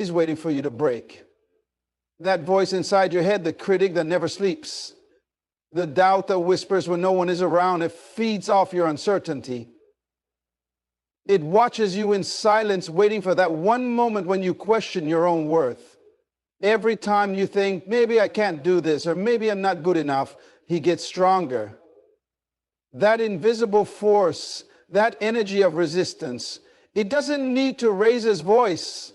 is waiting for you to break. That voice inside your head, the critic that never sleeps, the doubt that whispers when no one is around, it feeds off your uncertainty. It watches you in silence, waiting for that one moment when you question your own worth. Every time you think, maybe I can't do this, or maybe I'm not good enough, he gets stronger. That invisible force, that energy of resistance, it doesn't need to raise his voice.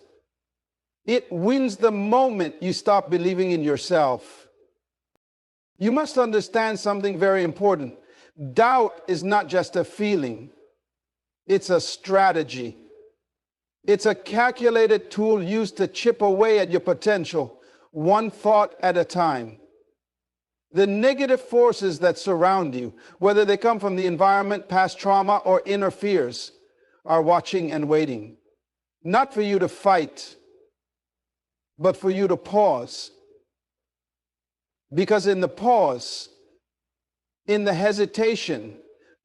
It wins the moment you stop believing in yourself. You must understand something very important. Doubt is not just a feeling. It's a strategy. It's a calculated tool used to chip away at your potential, one thought at a time. The negative forces that surround you, whether they come from the environment, past trauma, or inner fears, are watching and waiting. Not for you to fight, but for you to pause. Because in the pause, in the hesitation,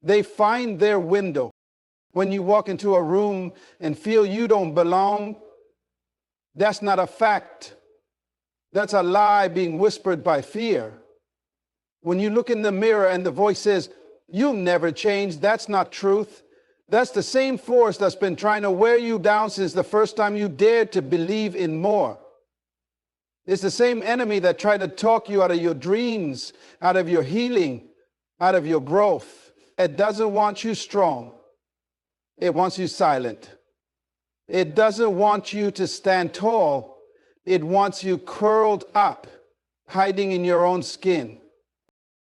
they find their window. When you walk into a room and feel you don't belong, that's not a fact. That's a lie being whispered by fear. When you look in the mirror and the voice says, you'll never change, that's not truth. That's the same force that's been trying to wear you down since the first time you dared to believe in more. It's the same enemy that tried to talk you out of your dreams, out of your healing, out of your growth. It doesn't want you strong. It wants you silent. It doesn't want you to stand tall. It wants you curled up, hiding in your own skin.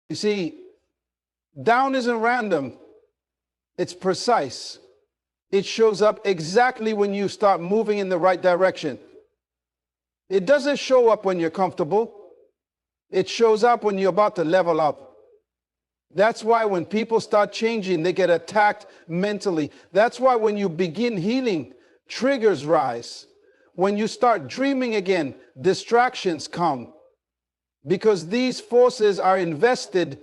You see, down isn't random. It's precise. It shows up exactly when you start moving in the right direction. It doesn't show up when you're comfortable. It shows up when you're about to level up. That's why when people start changing, they get attacked mentally. That's why when you begin healing, triggers rise. When you start dreaming again, distractions come. Because these forces are invested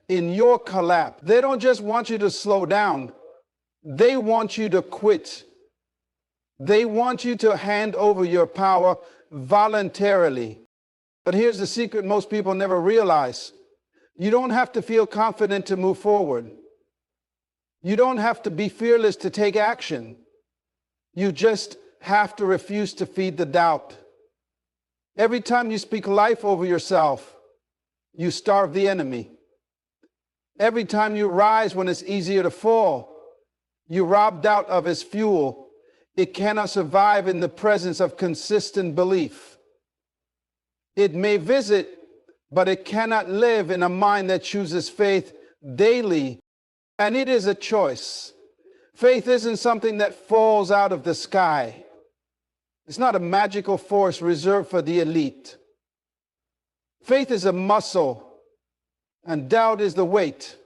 in your collapse. They don't just want you to slow down. They want you to quit. They want you to hand over your power voluntarily. But here's the secret most people never realize. You don't have to feel confident to move forward. You don't have to be fearless to take action. You just have to refuse to feed the doubt. Every time you speak life over yourself, you starve the enemy. Every time you rise when it's easier to fall, you rob doubt of its fuel. It cannot survive in the presence of consistent belief. It may visit, but it cannot live in a mind that chooses faith daily. And it is a choice. Faith isn't something that falls out of the sky. It's not a magical force reserved for the elite. Faith is a muscle, and doubt is the weight.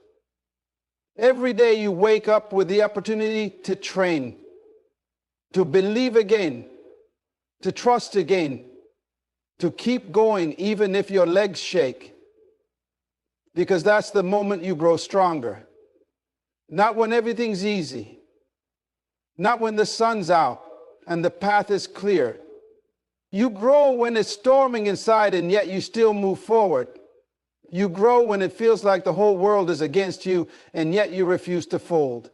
Every day you wake up with the opportunity to train, to believe again, to trust again, to keep going even if your legs shake. Because that's the moment you grow stronger. Not when everything's easy. Not when the sun's out and the path is clear. You grow when it's storming inside and yet you still move forward. You grow when it feels like the whole world is against you and yet you refuse to fold.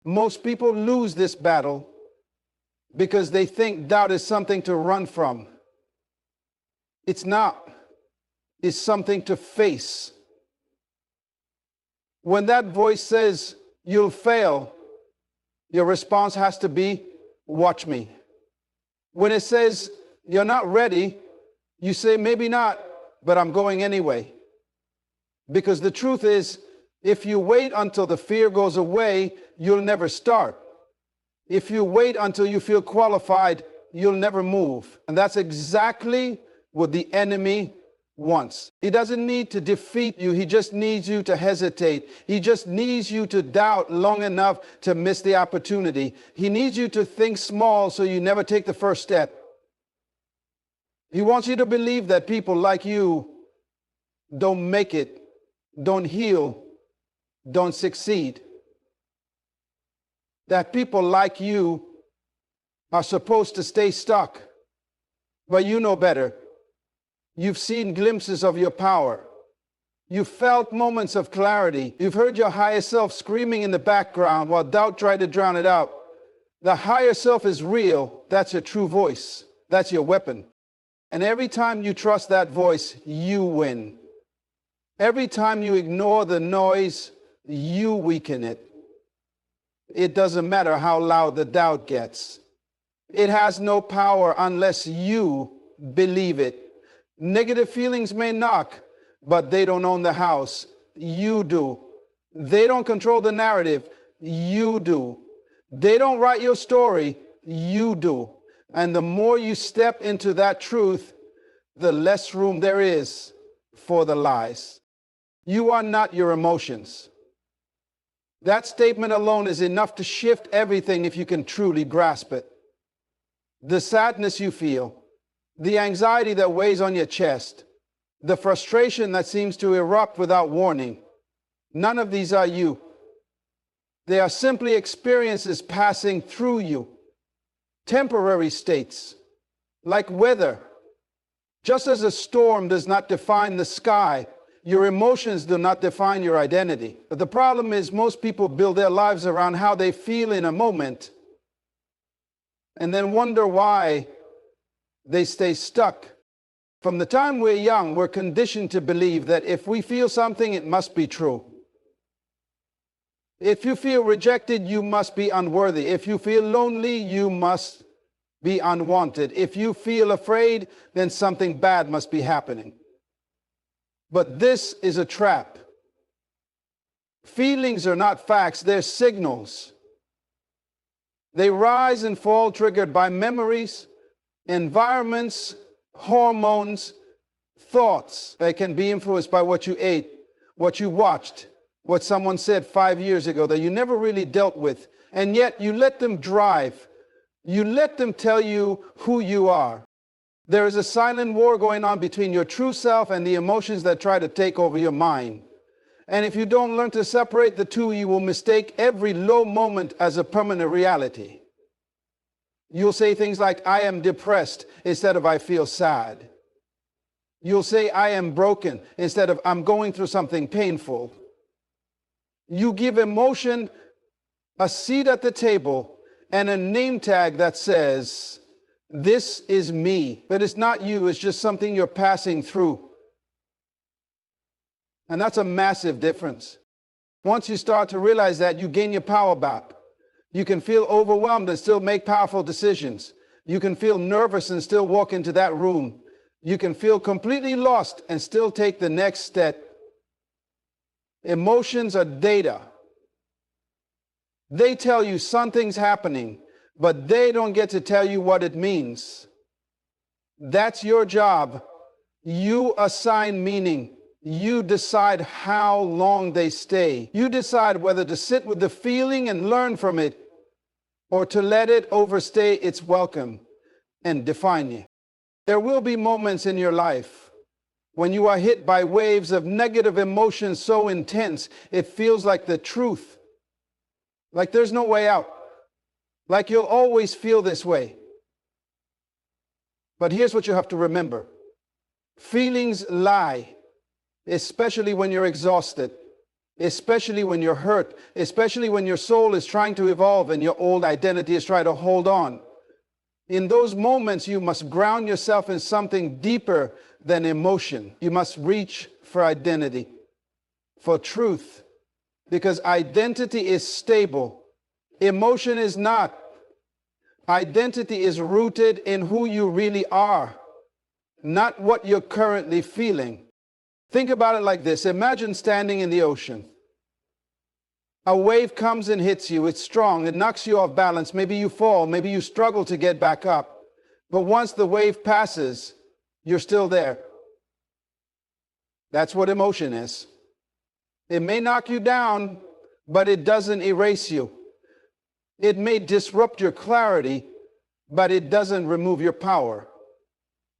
Most people lose this battle because they think doubt is something to run from. It's not. It's something to face. When that voice says you'll fail, your response has to be, watch me. When it says you're not ready, you say, maybe not, but I'm going anyway. Because the truth is, if you wait until the fear goes away, you'll never start. If you wait until you feel qualified, you'll never move. And that's exactly what the enemy wants. He doesn't need to defeat you. He just needs you to hesitate. He just needs you to doubt long enough to miss the opportunity. He needs you to think small so you never take the first step. He wants you to believe that people like you don't make it, don't heal, don't succeed. That people like you are supposed to stay stuck. but you know better. You've seen glimpses of your power. You've felt moments of clarity. You've heard your higher self screaming in the background while doubt tried to drown it out. The higher self is real. That's your true voice. That's your weapon. And every time you trust that voice, you win. Every time you ignore the noise, you weaken it. It doesn't matter how loud the doubt gets. It has no power unless you believe it. Negative feelings may knock, but they don't own the house. You do. They don't control the narrative. You do. They don't write your story. You do. And the more you step into that truth, the less room there is for the lies. You are not your emotions. That statement alone is enough to shift everything if you can truly grasp it. The sadness you feel, the anxiety that weighs on your chest, the frustration that seems to erupt without warning, none of these are you. They are simply experiences passing through you, temporary states, like weather. Just as a storm does not define the sky, your emotions do not define your identity. But the problem is most people build their lives around how they feel in a moment and then wonder why they stay stuck. From the time we're young, we're conditioned to believe that if we feel something, it must be true. If you feel rejected, you must be unworthy. If you feel lonely, you must be unwanted. If you feel afraid, then something bad must be happening. But this is a trap. Feelings are not facts, they're signals. They rise and fall triggered by memories, environments, hormones, thoughts. They can be influenced by what you ate, what you watched, what someone said 5 years ago that you never really dealt with, and yet you let them drive. You let them tell you who you are. There is a silent war going on between your true self and the emotions that try to take over your mind. And if you don't learn to separate the two, you will mistake every low moment as a permanent reality. You'll say things like, I am depressed, instead of I feel sad. You'll say, I am broken, instead of I'm going through something painful. You give emotion a seat at the table and a name tag that says, this is me. But it's not you, it's just something you're passing through. And that's a massive difference. Once you start to realize that, you gain your power back. You can feel overwhelmed and still make powerful decisions. You can feel nervous and still walk into that room. You can feel completely lost and still take the next step. Emotions are data. They tell you something's happening, but they don't get to tell you what it means. That's your job. You assign meaning. You decide how long they stay. You decide whether to sit with the feeling and learn from it, or to let it overstay its welcome and define you. There will be moments in your life when you are hit by waves of negative emotions so intense, it feels like the truth. Like there's no way out. Like you'll always feel this way. But here's what you have to remember. Feelings lie. Especially when you're exhausted, especially when you're hurt, especially when your soul is trying to evolve and your old identity is trying to hold on. In those moments, you must ground yourself in something deeper than emotion. You must reach for identity, for truth, because identity is stable. Emotion is not. Identity is rooted in who you really are, not what you're currently feeling. Think about it like this. Imagine standing in the ocean. A wave comes and hits you. It's strong. It knocks you off balance. Maybe you fall. Maybe you struggle to get back up. But once the wave passes, you're still there. That's what emotion is. It may knock you down, but it doesn't erase you. It may disrupt your clarity, but it doesn't remove your power.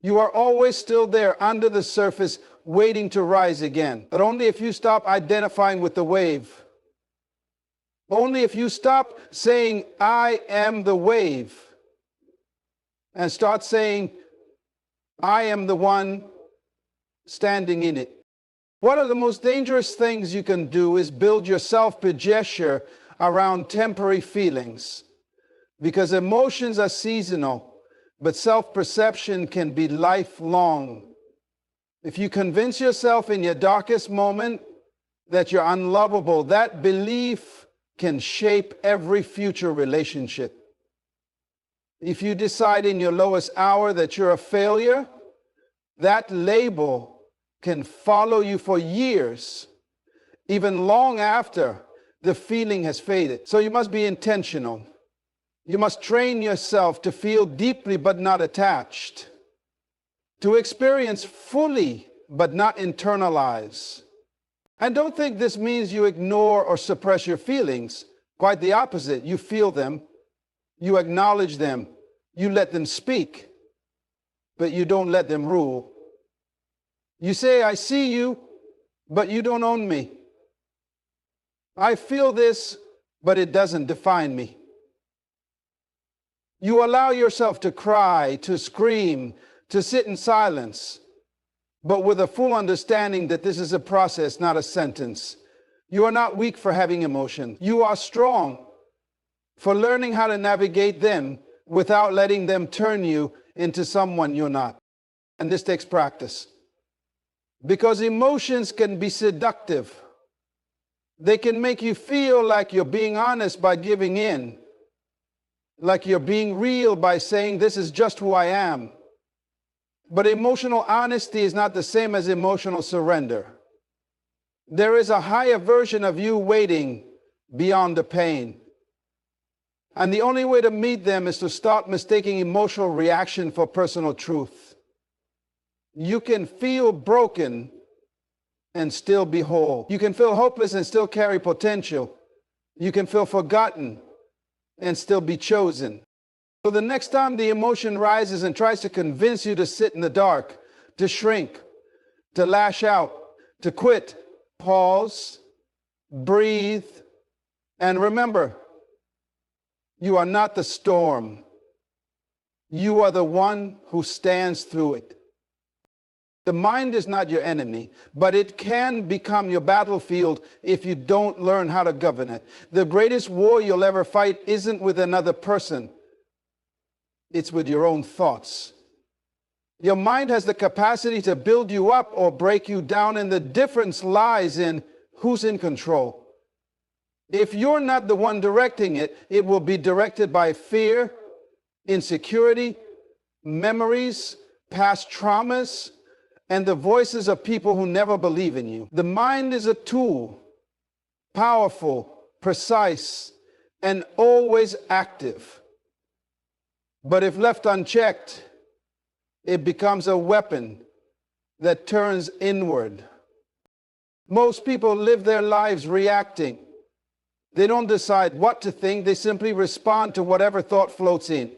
You are always still there under the surface, waiting to rise again. But only if you stop identifying with the wave. Only if you stop saying, I am the wave, and start saying, I am the one standing in it. One of the most dangerous things you can do is build your self-pressure around temporary feelings, because emotions are seasonal, but self-perception can be lifelong. If you convince yourself in your darkest moment that you're unlovable, that belief can shape every future relationship. If you decide in your lowest hour that you're a failure, that label can follow you for years, even long after the feeling has faded. So you must be intentional. You must train yourself to feel deeply but not attached, to experience fully but not internalize. And don't think this means you ignore or suppress your feelings. Quite the opposite. You feel them, you acknowledge them, you let them speak, but you don't let them rule. You say, I see you, but you don't own me. I feel this, but it doesn't define me. You allow yourself to cry, to scream, to sit in silence, but with a full understanding that this is a process, not a sentence. You are not weak for having emotion. You are strong for learning how to navigate them without letting them turn you into someone you're not. And this takes practice. Because emotions can be seductive. They can make you feel like you're being honest by giving in, like you're being real by saying, this is just who I am. But emotional honesty is not the same as emotional surrender. There is a higher version of you waiting beyond the pain. And the only way to meet them is to start mistaking emotional reaction for personal truth. You can feel broken and still be whole. You can feel hopeless and still carry potential. You can feel forgotten and still be chosen. So the next time the emotion rises and tries to convince you to sit in the dark, to shrink, to lash out, to quit, pause, breathe, and remember, you are not the storm. You are the one who stands through it. The mind is not your enemy, but it can become your battlefield if you don't learn how to govern it. The greatest war you'll ever fight isn't with another person. It's with your own thoughts. Your mind has the capacity to build you up or break you down, and the difference lies in who's in control. If you're not the one directing it, it will be directed by fear, insecurity, memories, past traumas, and the voices of people who never believe in you. The mind is a tool, powerful, precise, and always active. But if left unchecked, it becomes a weapon that turns inward. Most people live their lives reacting. They don't decide what to think, they simply respond to whatever thought floats in.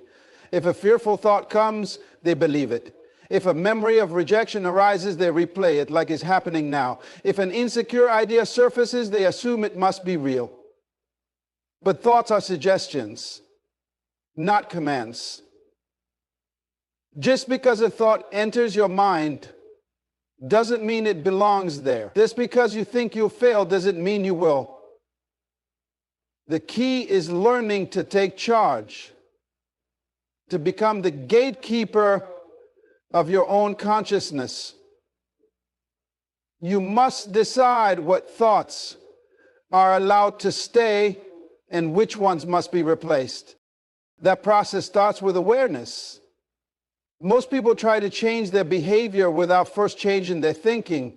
If a fearful thought comes, they believe it. If a memory of rejection arises, they replay it like it's happening now. If an insecure idea surfaces, they assume it must be real. But thoughts are suggestions, not commands. Just because a thought enters your mind doesn't mean it belongs there. Just because you think you'll fail doesn't mean you will. The key is learning to take charge, to become the gatekeeper of your own consciousness. You must decide what thoughts are allowed to stay and which ones must be replaced. That process starts with awareness. Most people try to change their behavior without first changing their thinking,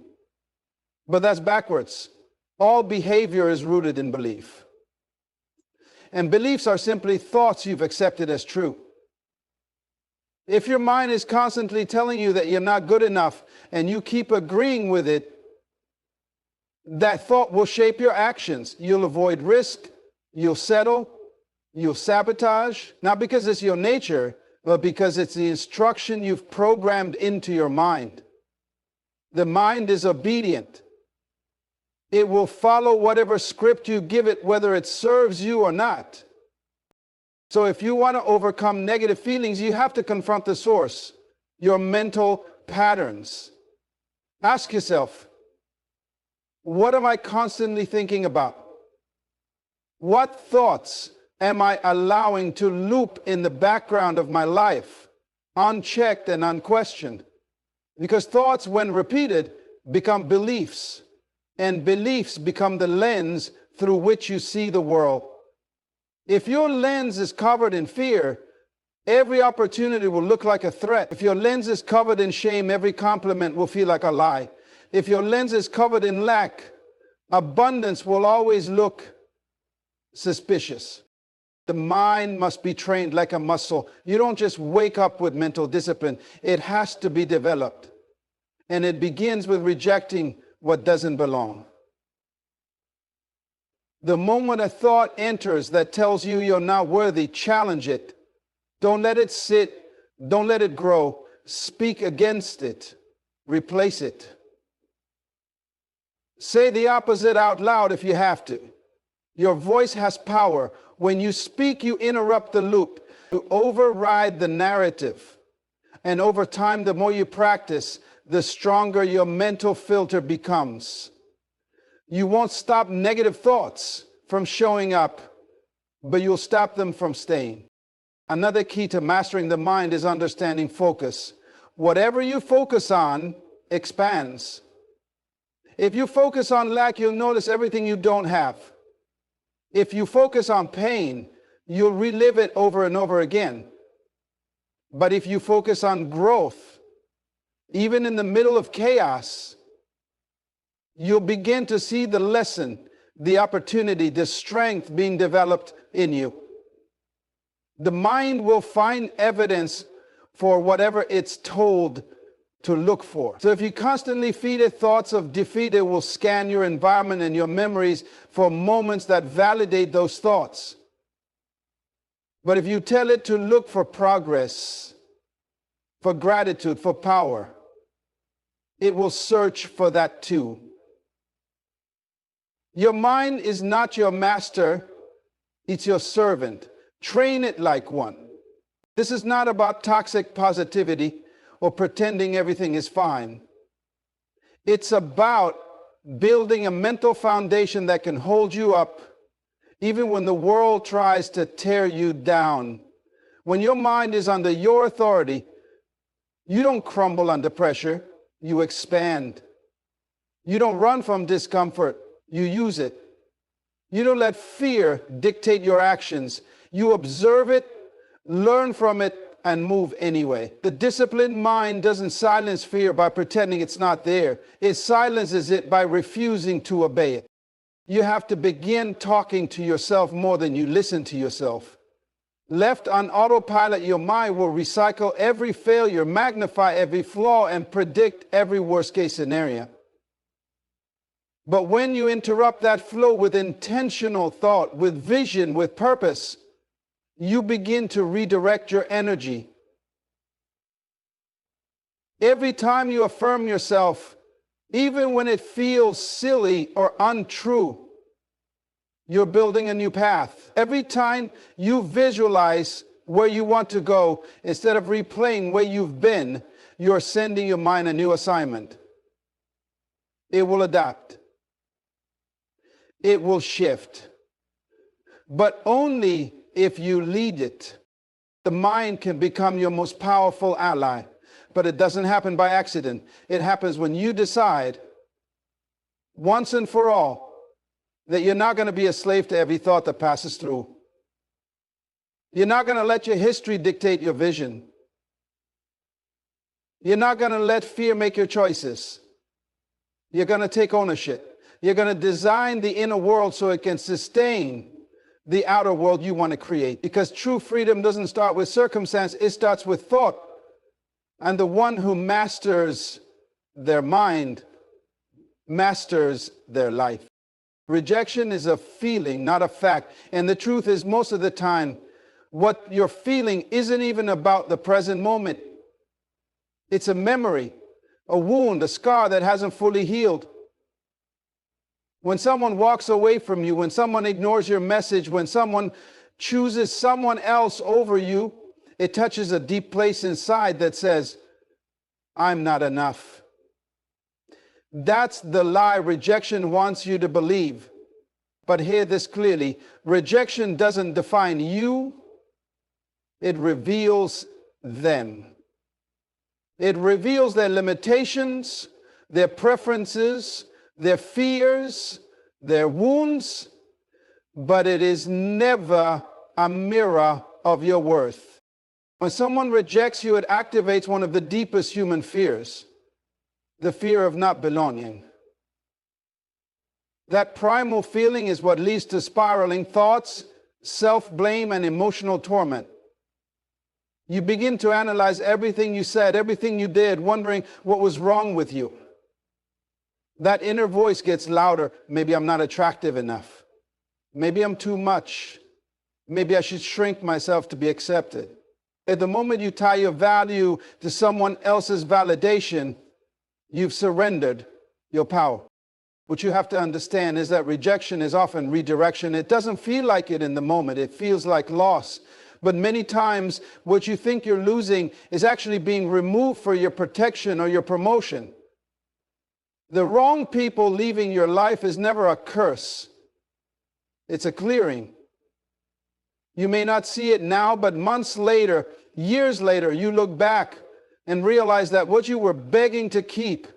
but that's backwards. All behavior is rooted in belief. And beliefs are simply thoughts you've accepted as true. If your mind is constantly telling you that you're not good enough and you keep agreeing with it, that thought will shape your actions. You'll avoid risk, you'll settle, you'll sabotage, not because it's your nature, but because it's the instruction you've programmed into your mind. The mind is obedient. It will follow whatever script you give it, whether it serves you or not. So if you want to overcome negative feelings, you have to confront the source. your mental patterns. Ask yourself, what am I constantly thinking about? What thoughts am I allowing to loop in the background of my life, unchecked and unquestioned? Because thoughts, when repeated, become beliefs, and beliefs become the lens through which you see the world. If your lens is covered in fear, every opportunity will look like a threat. If your lens is covered in shame, every compliment will feel like a lie. If your lens is covered in lack, abundance will always look suspicious. The mind must be trained like a muscle. You don't just wake up with mental discipline. It has to be developed. And it begins with rejecting what doesn't belong. The moment a thought enters that tells you you're not worthy, challenge it. Don't let it sit. Don't let it grow. Speak against it. Replace it. Say the opposite out loud if you have to. Your voice has power. When you speak, you interrupt the loop. You override the narrative. And over time, the more you practice, the stronger your mental filter becomes. You won't stop negative thoughts from showing up, but you'll stop them from staying. Another key to mastering the mind is understanding focus. Whatever you focus on expands. If you focus on lack, you'll notice everything you don't have. If you focus on pain, you'll relive it over and over again. But if you focus on growth, even in the middle of chaos, you'll begin to see the lesson, the opportunity, the strength being developed in you. The mind will find evidence for whatever it's told to look for. So if you constantly feed it thoughts of defeat, it will scan your environment and your memories for moments that validate those thoughts. But if you tell it to look for progress, for gratitude, for power, it will search for that too. Your mind is not your master, it's your servant. Train it like one. This is not about toxic positivity or pretending everything is fine. It's about building a mental foundation that can hold you up even when the world tries to tear you down. When your mind is under your authority, you don't crumble under pressure, you expand. You don't run from discomfort, you use it. You don't let fear dictate your actions. You observe it, learn from it, and move anyway. The disciplined mind doesn't silence fear by pretending it's not there. It silences it by refusing to obey it. You have to begin talking to yourself more than you listen to yourself. Left on autopilot, your mind will recycle every failure, magnify every flaw, and predict every worst-case scenario. But when you interrupt that flow with intentional thought, with vision, with purpose, you begin to redirect your energy. Every time you affirm yourself, even when it feels silly or untrue, you're building a new path. Every time you visualize where you want to go, instead of replaying where you've been, you're sending your mind a new assignment. It will adapt. It will shift. But only if you lead it. The mind can become your most powerful ally, but it doesn't happen by accident. It happens when you decide once and for all that you're not going to be a slave to every thought that passes through. You're not going to let your history dictate your vision. You're not going to let fear make your choices. You're going to take ownership. You're going to design the inner world so it can sustain the outer world you want to create. Because true freedom doesn't start with circumstance, it starts with thought. And the one who masters their mind masters their life. Rejection is a feeling, not a fact. And the truth is, most of the time, what you're feeling isn't even about the present moment. It's a memory, a wound, a scar that hasn't fully healed. When someone walks away from you, when someone ignores your message, when someone chooses someone else over you, it touches a deep place inside that says, I'm not enough. That's the lie rejection wants you to believe. But hear this clearly. Rejection doesn't define you. It reveals them. It reveals their limitations, their preferences, their fears, their wounds, but it is never a mirror of your worth. When someone rejects you, it activates one of the deepest human fears, the fear of not belonging. That primal feeling is what leads to spiraling thoughts, self-blame, and emotional torment. You begin to analyze everything you said, everything you did, wondering what was wrong with you. That inner voice gets louder. Maybe I'm not attractive enough. Maybe I'm too much. Maybe I should shrink myself to be accepted. At the moment you tie your value to someone else's validation, you've surrendered your power. What you have to understand is that rejection is often redirection. It doesn't feel like it in the moment. It feels like loss. But many times what you think you're losing is actually being removed for your protection or your promotion. The wrong people leaving your life is never a curse. It's a clearing. You may not see it now, but months later, years later, you look back and realize that what you were begging to keep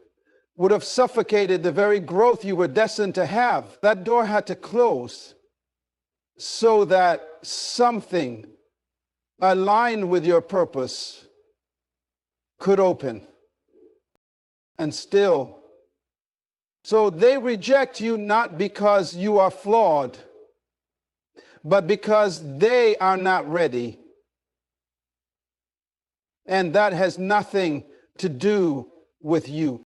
would have suffocated the very growth you were destined to have. That door had to close so that something aligned with your purpose could open. And still, so they reject you not because you are flawed, but because they are not ready. And that has nothing to do with you.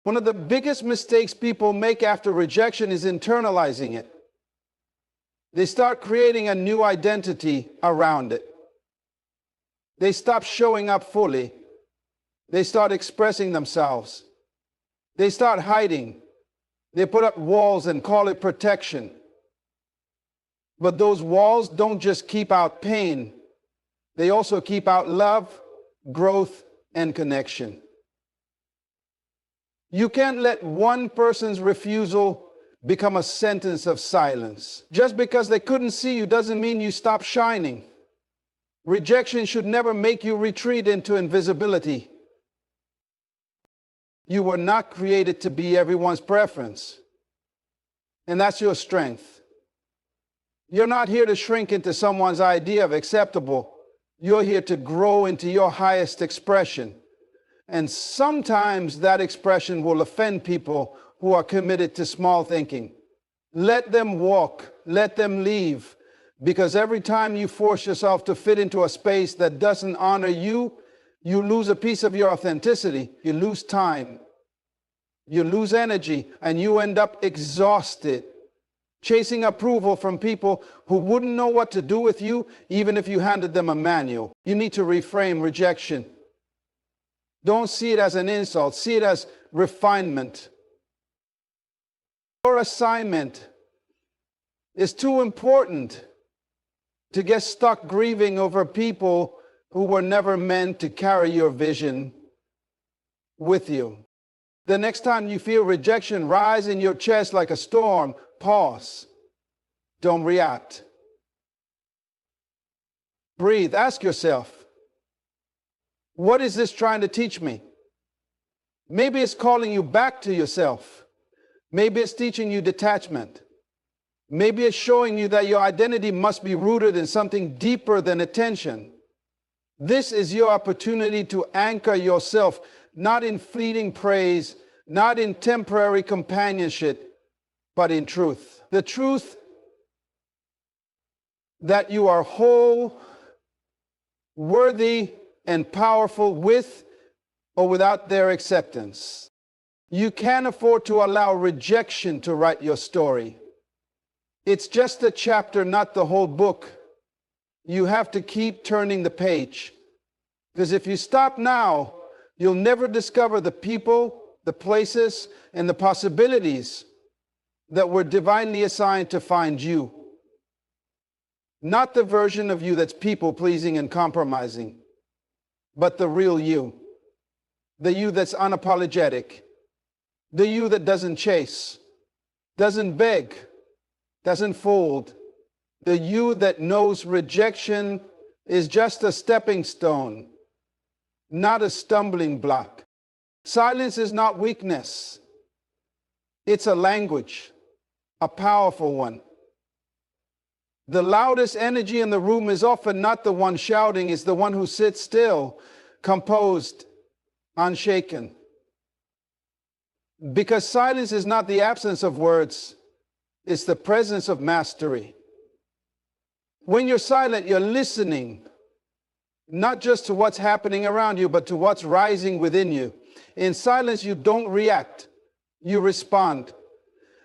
One of the biggest mistakes people make after rejection is internalizing it. They start creating a new identity around it. They stop showing up fully. They start expressing themselves. They start hiding. They put up walls and call it protection. But those walls don't just keep out pain. They also keep out love, growth, and connection. You can't let one person's refusal become a sentence of silence. Just because they couldn't see you doesn't mean you stop shining. Rejection should never make you retreat into invisibility. You were not created to be everyone's preference. And that's your strength. You're not here to shrink into someone's idea of acceptable. You're here to grow into your highest expression. And sometimes that expression will offend people who are committed to small thinking. Let them walk, let them leave, because every time you force yourself to fit into a space that doesn't honor you, you lose a piece of your authenticity, you lose time, you lose energy, and you end up exhausted, chasing approval from people who wouldn't know what to do with you, even if you handed them a manual. You need to reframe rejection. Don't see it as an insult, see it as refinement. Your assignment is too important to get stuck grieving over people who were never meant to carry your vision with you. The next time you feel rejection rise in your chest like a storm, pause. Don't react. Breathe. Ask yourself, what is this trying to teach me? Maybe it's calling you back to yourself. Maybe it's teaching you detachment. Maybe it's showing you that your identity must be rooted in something deeper than attention. This is your opportunity to anchor yourself, not in fleeting praise, not in temporary companionship, but in truth. The truth that you are whole, worthy, and powerful with or without their acceptance. You can't afford to allow rejection to write your story. It's just a chapter, not the whole book. You have to keep turning the page. Because if you stop now, you'll never discover the people, the places, and the possibilities that were divinely assigned to find you. Not the version of you that's people-pleasing and compromising, but the real you. The you that's unapologetic. The you that doesn't chase, doesn't beg, doesn't fold. The you that knows rejection is just a stepping stone, not a stumbling block. Silence is not weakness. It's a language, a powerful one. The loudest energy in the room is often not the one shouting, it's the one who sits still, composed, unshaken. Because silence is not the absence of words, it's the presence of mastery. When you're silent, you're listening, not just to what's happening around you, but to what's rising within you. In silence, you don't react, you respond.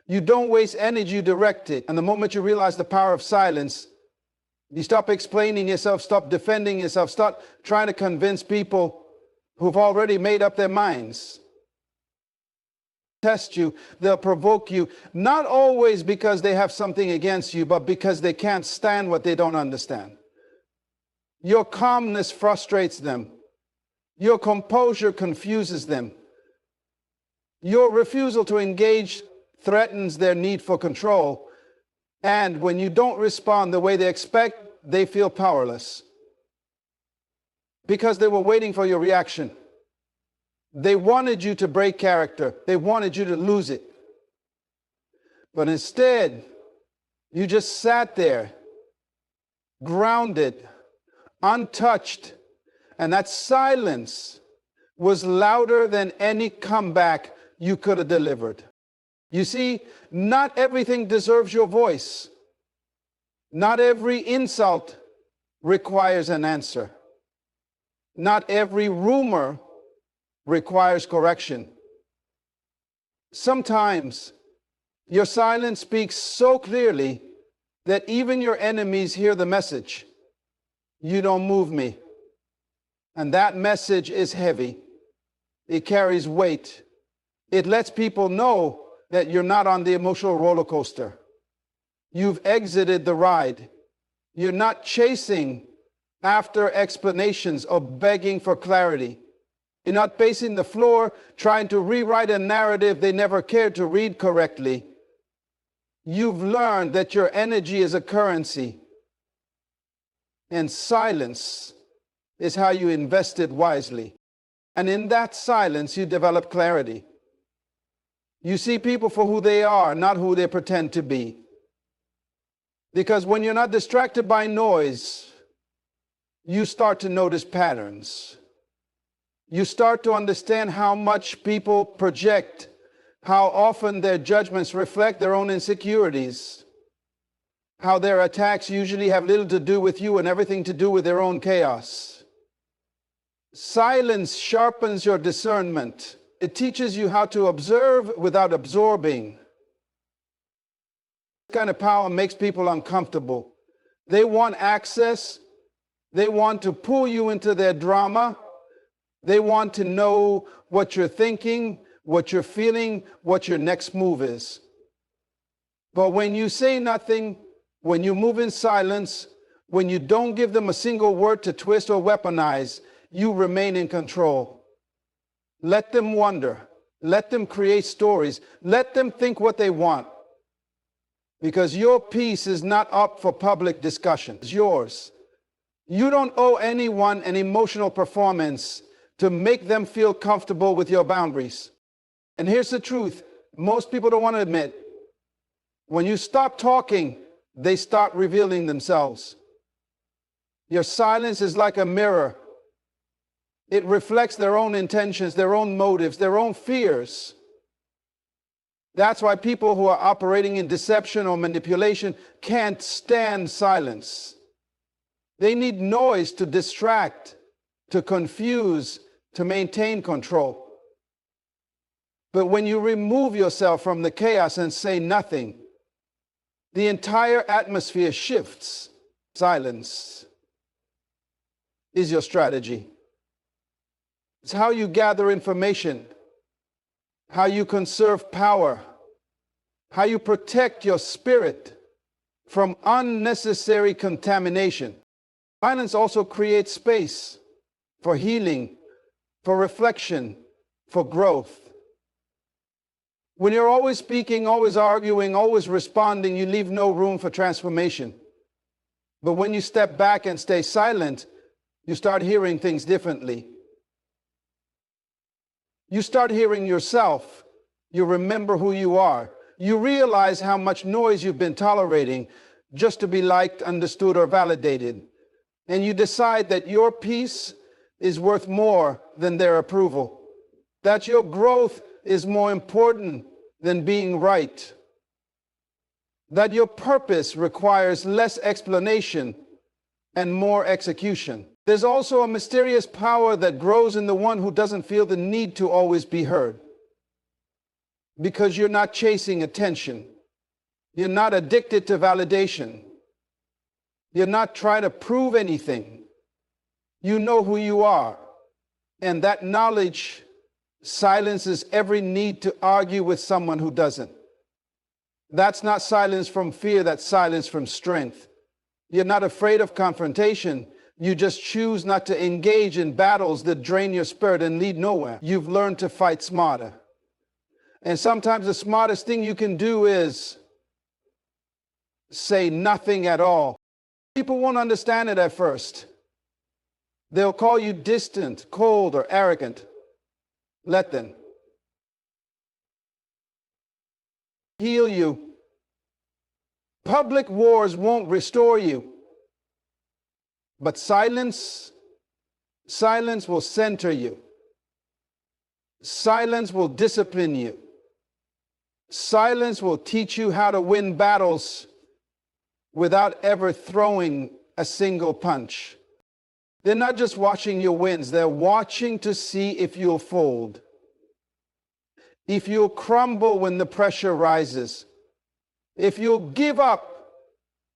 You don't waste energy, you direct it. And the moment you realize the power of silence, you stop explaining yourself, stop defending yourself, stop trying to convince people who've already made up their minds. Test you, they'll provoke you, not always because they have something against you, but because they can't stand what they don't understand. Your calmness frustrates them. Your composure confuses them. Your refusal to engage threatens their need for control. And when you don't respond the way they expect, they feel powerless. Because they were waiting for your reaction. They wanted you to break character. They wanted you to lose it. But instead, you just sat there, grounded, untouched, and that silence was louder than any comeback you could have delivered. You see, not everything deserves your voice. Not every insult requires an answer. Not every rumor requires correction. Sometimes your silence speaks so clearly that even your enemies hear the message. You don't move me. And that message is heavy. It carries weight. It lets people know that you're not on the emotional roller coaster. You've exited the ride. You're not chasing after explanations or begging for clarity. You're not pacing the floor trying to rewrite a narrative they never cared to read correctly. You've learned that your energy is a currency. And silence is how you invest it wisely. And in that silence, you develop clarity. You see people for who they are, not who they pretend to be. Because when you're not distracted by noise, you start to notice patterns. You start to understand how much people project, how often their judgments reflect their own insecurities, how their attacks usually have little to do with you and everything to do with their own chaos. Silence sharpens your discernment. It teaches you how to observe without absorbing. This kind of power makes people uncomfortable. They want access. They want to pull you into their drama. They want to know what you're thinking, what you're feeling, what your next move is. But when you say nothing, when you move in silence, when you don't give them a single word to twist or weaponize, you remain in control. Let them wonder. Let them create stories. Let them think what they want. Because your peace is not up for public discussion. It's yours. You don't owe anyone an emotional performance to make them feel comfortable with your boundaries. And here's the truth. Most people don't want to admit. When you stop talking, they start revealing themselves. Your silence is like a mirror. It reflects their own intentions, their own motives, their own fears. That's why people who are operating in deception or manipulation can't stand silence. They need noise to distract, to confuse, to maintain control. But when you remove yourself from the chaos and say nothing, the entire atmosphere shifts. Silence is your strategy. It's how you gather information, how you conserve power, how you protect your spirit from unnecessary contamination. Silence also creates space for healing, for reflection, for growth. When you're always speaking, always arguing, always responding, you leave no room for transformation. But when you step back and stay silent, you start hearing things differently. You start hearing yourself. You remember who you are. You realize how much noise you've been tolerating just to be liked, understood, or validated. And you decide that your peace is worth more than their approval. That your growth is more important than being right. That your purpose requires less explanation and more execution. There's also a mysterious power that grows in the one who doesn't feel the need to always be heard. Because you're not chasing attention. You're not addicted to validation. You're not trying to prove anything. You know who you are. And that knowledge silences every need to argue with someone who doesn't. That's not silence from fear, that's silence from strength. You're not afraid of confrontation. You just choose not to engage in battles that drain your spirit and lead nowhere. You've learned to fight smarter. And sometimes the smartest thing you can do is say nothing at all. People won't understand it at first. They'll call you distant, cold, or arrogant. Let them. Heal you. Public wars won't restore you. But silence will center you. Silence will discipline you. Silence will teach you how to win battles without ever throwing a single punch. They're not just watching your wins, they're watching to see if you'll fold. If you'll crumble when the pressure rises. If you'll give up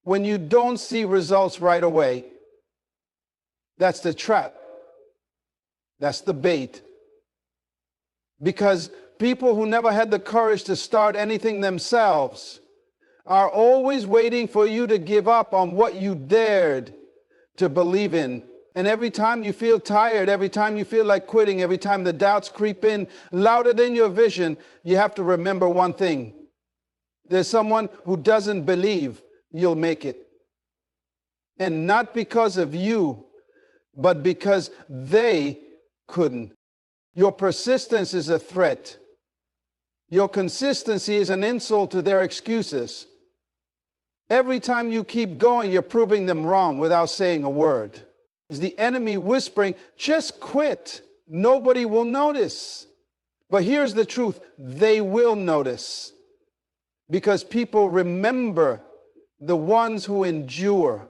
when you don't see results right away. That's the trap. That's the bait. Because people who never had the courage to start anything themselves are always waiting for you to give up on what you dared to believe in. And every time you feel tired, every time you feel like quitting, every time the doubts creep in louder than your vision, you have to remember one thing. There's someone who doesn't believe you'll make it. And not because of you, but because they couldn't. Your persistence is a threat. Your consistency is an insult to their excuses. Every time you keep going, you're proving them wrong without saying a word. Is the enemy whispering, just quit. Nobody will notice. But here's the truth. They will notice. Because people remember the ones who endure.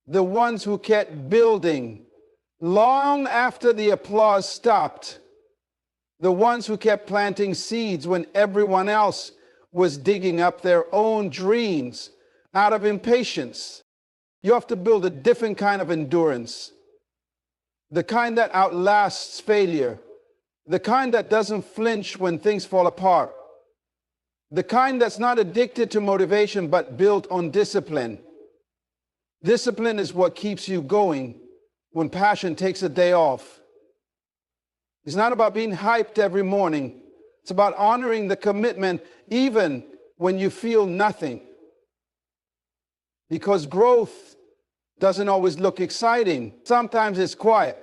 The ones who kept building. Long after the applause stopped. The ones who kept planting seeds when everyone else was digging up their own dreams out of impatience. You have to build a different kind of endurance. The kind that outlasts failure. The kind that doesn't flinch when things fall apart. The kind that's not addicted to motivation but built on discipline. Discipline is what keeps you going when passion takes a day off. It's not about being hyped every morning. It's about honoring the commitment even when you feel nothing. Because growth doesn't always look exciting. Sometimes it's quiet.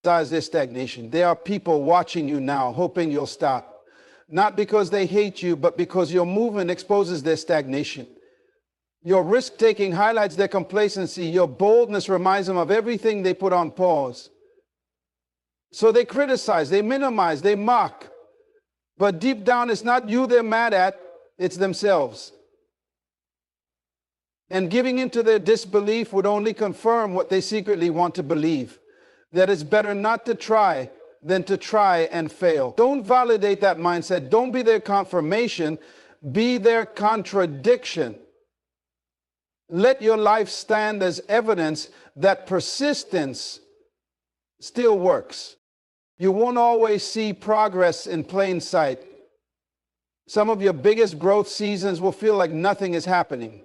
There's stagnation. There are people watching you now, hoping you'll stop. Not because they hate you, but because your movement exposes their stagnation. Your risk-taking highlights their complacency. Your boldness reminds them of everything they put on pause. So they criticize, they minimize, they mock. But deep down, it's not you they're mad at, it's themselves. And giving into their disbelief would only confirm what they secretly want to believe. That it's better not to try than to try and fail. Don't validate that mindset. Don't be their confirmation. Be their contradiction. Let your life stand as evidence that persistence still works. You won't always see progress in plain sight. Some of your biggest growth seasons will feel like nothing is happening.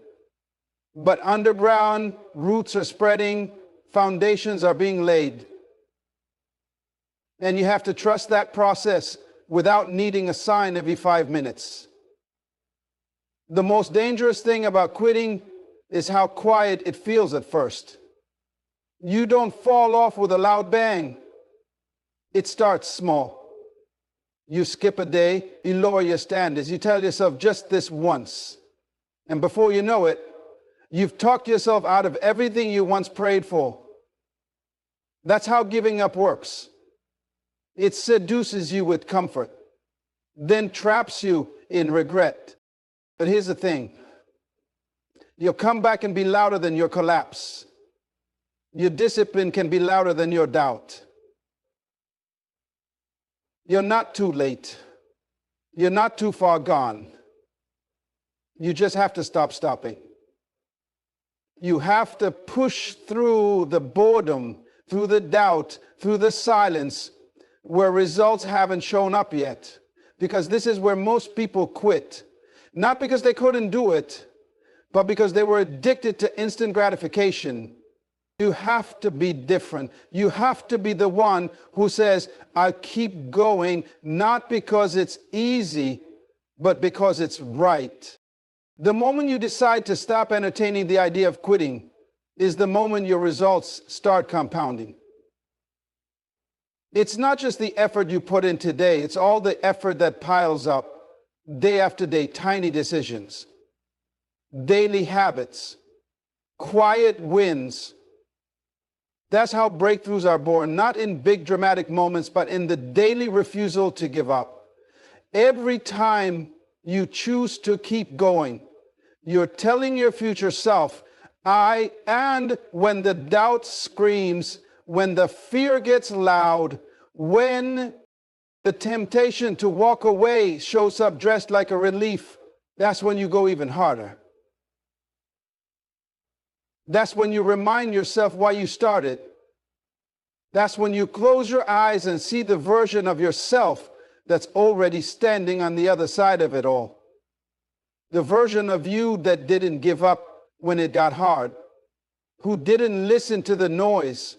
But underground, roots are spreading, foundations are being laid. And you have to trust that process without needing a sign every 5 minutes. The most dangerous thing about quitting is how quiet it feels at first. You don't fall off with a loud bang. It starts small. You skip a day, you lower your standards, you tell yourself just this once. And before you know it, you've talked yourself out of everything you once prayed for. That's how giving up works. It seduces you with comfort, then traps you in regret. But here's the thing. You'll come back and be louder than your collapse. Your discipline can be louder than your doubt. You're not too late. You're not too far gone. You just have to stop stopping. You have to push through the boredom, through the doubt, through the silence, where results haven't shown up yet. Because this is where most people quit. Not because they couldn't do it, but because they were addicted to instant gratification. You have to be different. You have to be the one who says, I keep going, not because it's easy, but because it's right. The moment you decide to stop entertaining the idea of quitting is the moment your results start compounding. It's not just the effort you put in today, it's all the effort that piles up day after day, tiny decisions, daily habits, quiet wins. That's how breakthroughs are born, not in big dramatic moments, but in the daily refusal to give up. Every time you choose to keep going, you're telling your future self, and when the doubt screams, when the fear gets loud, when the temptation to walk away shows up dressed like a relief, that's when you go even harder. That's when you remind yourself why you started. That's when you close your eyes and see the version of yourself that's already standing on the other side of it all. The version of you that didn't give up when it got hard, who didn't listen to the noise,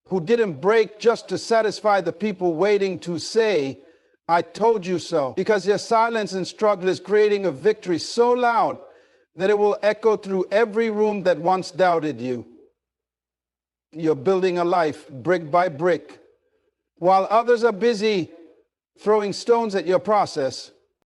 who didn't break just to satisfy the people waiting to say, I told you so. Because your silence and struggle is creating a victory so loud that it will echo through every room that once doubted you. You're building a life brick by brick. While others are busy throwing stones at your process,